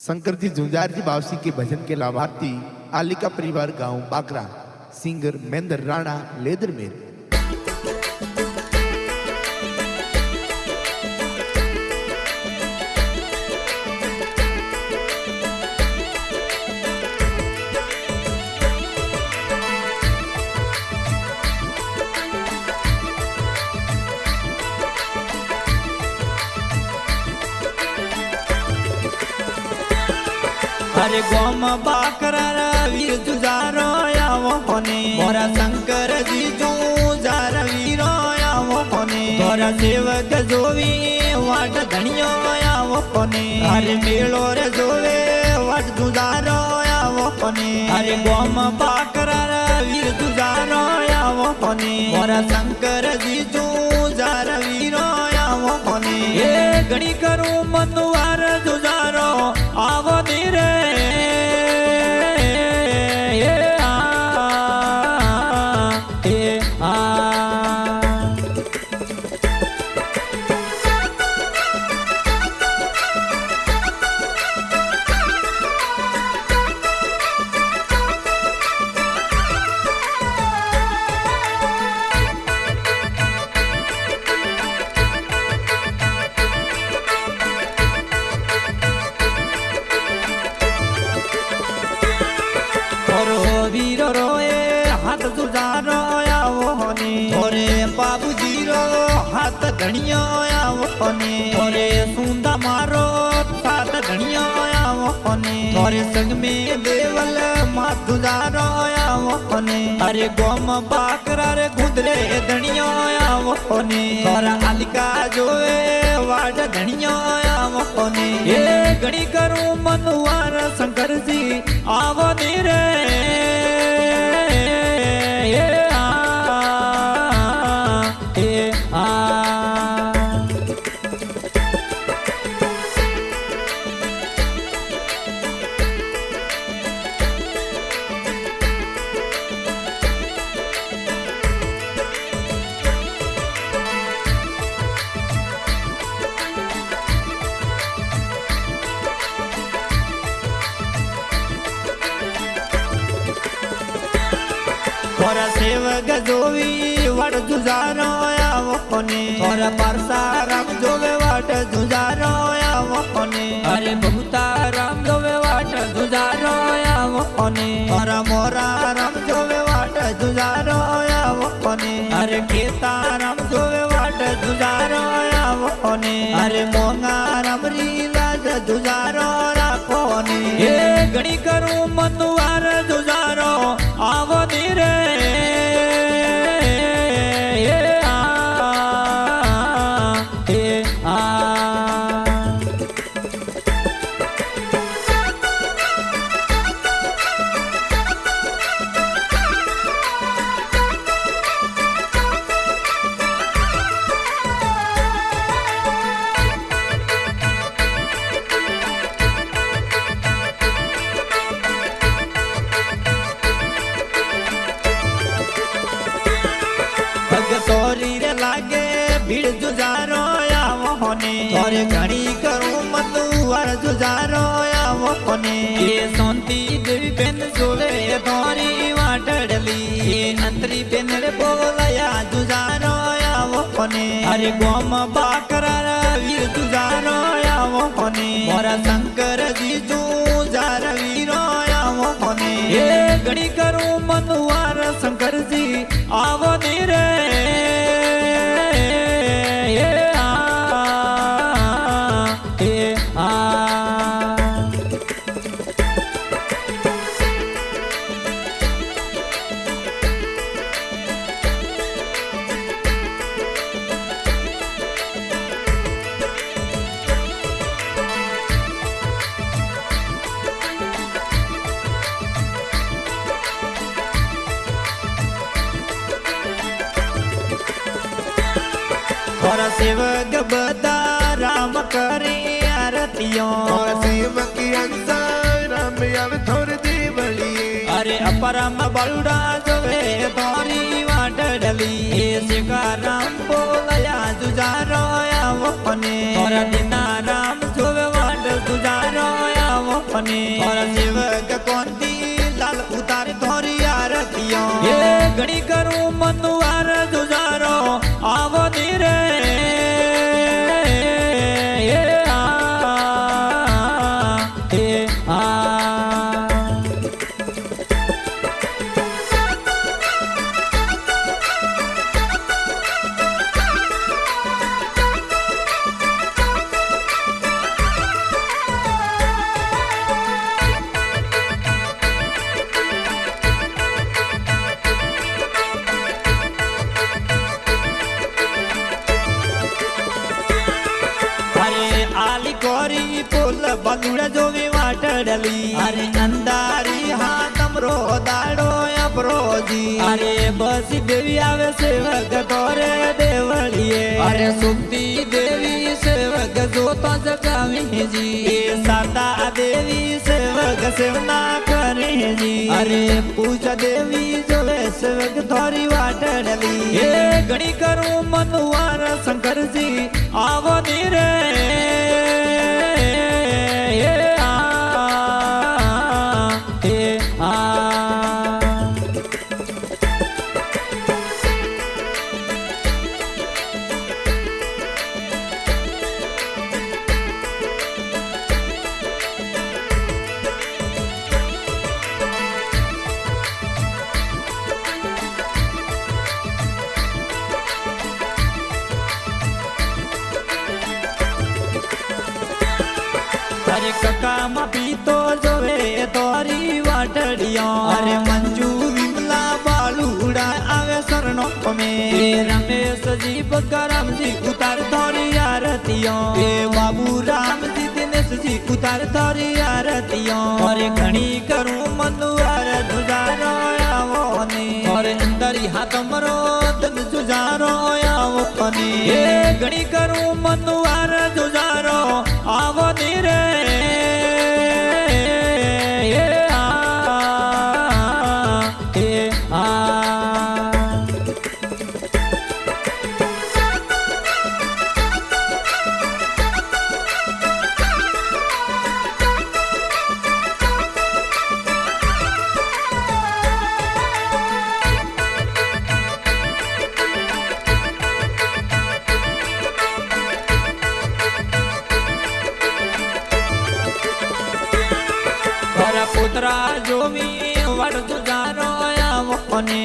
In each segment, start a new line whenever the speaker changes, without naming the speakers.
शंकर जी झुंझार जी बावसी के भजन के लाभार्थी आलिका परिवार गांव बाकरा, सिंगर महेंद्र राणा लेदरमेर।
अरे गोम बाकरा वीर जुजारो आवो होने मोरा शंकर जी जुजार वीरो आवो होने मोरा सेवक जोवी वाट धनियो आवो होने अरे मेलो रे जोवे वाट जुजारो आवो होने अरे गोम बाकरा वीर जुजारो आवो होने मोरा शंकर जी जुजार वीरो आवो होने ये घड़ी करूं मनुवार जुजारो आवो नीरे वीरो रोए हाथ जुजारो आवो होने थोरे बाबू जीरो हाथ धनियो आवो होने थोरे सुंदा मारो साथ धनियो आवो होने थोरे संग में देवल माथ जुजारो आवो होने अरे गोम बाकरा रे गुदरे धनियो आवो होने थोरा आलिका जोए वाड धनियो आवो होने ये गणी करूं मनुवार शंकर जी आवो नीरे थोरा सेवक जोवी वाट जुजारो आवो होने थोरा परसाराम जोवे वाट जुजारो आवो होने अरे बहुता राम जोवे वाट जुजारो आवो होने थोरा मोरा राम जोवे वाट जुजारो आवो होने अरे केता राम जोवे वाट जुजारो आवो होने अरे मोंगा राम रीला जुजारो राखो ने ये गणी करूं मनुवार जुजारो आवो नीरे तोरी रे लागे भीड़ जुजारो आवो होने तोरे घड़ी करूं मनुवार जुजारो आवो होने ये सोंती देवी पेन जोले तोरी वाटड़ली ये अंतरी पेन रे बोलया जुजारो आवो होने अरे गोम बाकरा वीर जुजारो आवो होने मोरा शंकर जी जुजार वीरो आवो होने ये घड़ी करूं मनुवार शंकर जी आवो नीरे और सेवक बदा राम करे आरतियों
और सेवक अंसा राम आवे थोर देवली
अरे अपरम बलुड़ा जोवे तोरी वाटड़ली ये सिका राम बोलया जुजारो आवो होने और दिना राम जोवे वाट जुजारो आवो फने और सेवक कोंती लाल उतार थोरी आरतियों ये घड़ी करूं मनुवार जुजारो आवो नीरे कोरी पुल बलुड़ा जो भी वाटडली अरे अंधारी हाँ तमरो दाड़ो अपरो जी अरे बसी देवी आवे सेवक तोरे देवलिए अरे सुक्ति देवी सेवक जो तो जगावी जी साता देवी सेवक सेवना करे जी अरे पूजा देवी जो सेवक थोरी वाटडली ये घड़ी करूं मनुवार शंकर जी आवो नीरे अरे कका मा पीतो जोवे तोरी वाटड़ियों अरे मंजू विमला बालूड़ा आवे शरणों में रमेश जी बकराम जी उतार थोरी आरतियों ए बाबू राम जी दिनेश जी उतार थोरी आरतियों और घणी करूं मनुवार जुजारो आवो ने और अंदर हाथ मरो तन जुजारो आवो ने ए घणी करूं मनुवार जुजारो आवो नीरे पुत्रा जो मी वड़ जुजारो आवो ने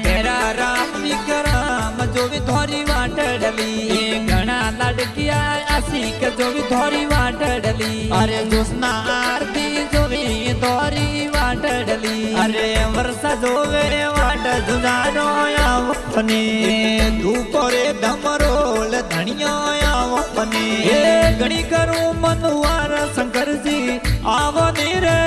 तेरा राम विक्रम जो भी थोरी वाट डली घना लड़किया आसी के जो भी थोरी वाट डली अरे जोस्ना आरती जो भी थोरी वाट डली अरे वर्षा जो वे वाट जुजारो आवो ने धूप रे डमरोल धनियो आवो ने घड़ी करूं मनुवार शंकर जी आवो नीरे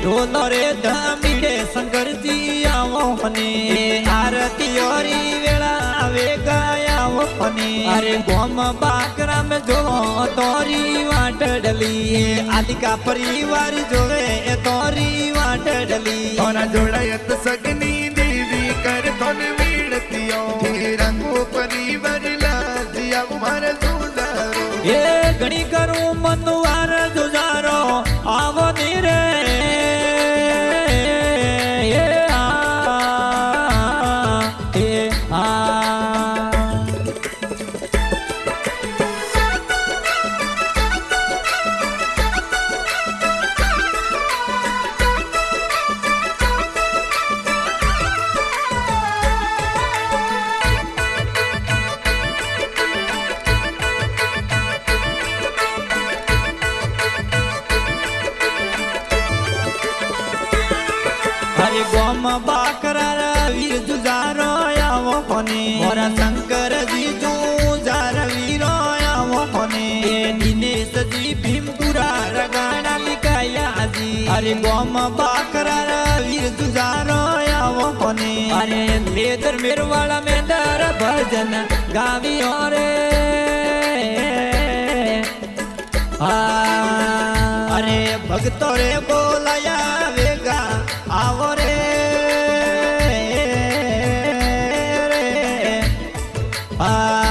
ढोलो रे धमीड़े शंकर जी आवो ने आरती ओरी वेला आवे गायावो ने अरे गोम बाकरा में जो तोरी वाट डली आलिका परिवार जोवे तोरी वाट डली
और जोड़ायत सगनी देवी कर धन वीड़तियों रंगो परिवार लाजिया उमर जुजारो
ये घड़ी करूं मनुवार जुजारो आवो नीरे गोम बाकरा वीर जुजारो आवो ने और शंकर जी जुजार वीरो आवो ने दिनेश जी भीम અરે ગોમ બાકરા વીર જુજારો આવો કોને અરે લેદર મેરવાળા મેંદર ભજન ગાવી રે અરે ભક્તો રે બોલાયા વેગા આવો રે આ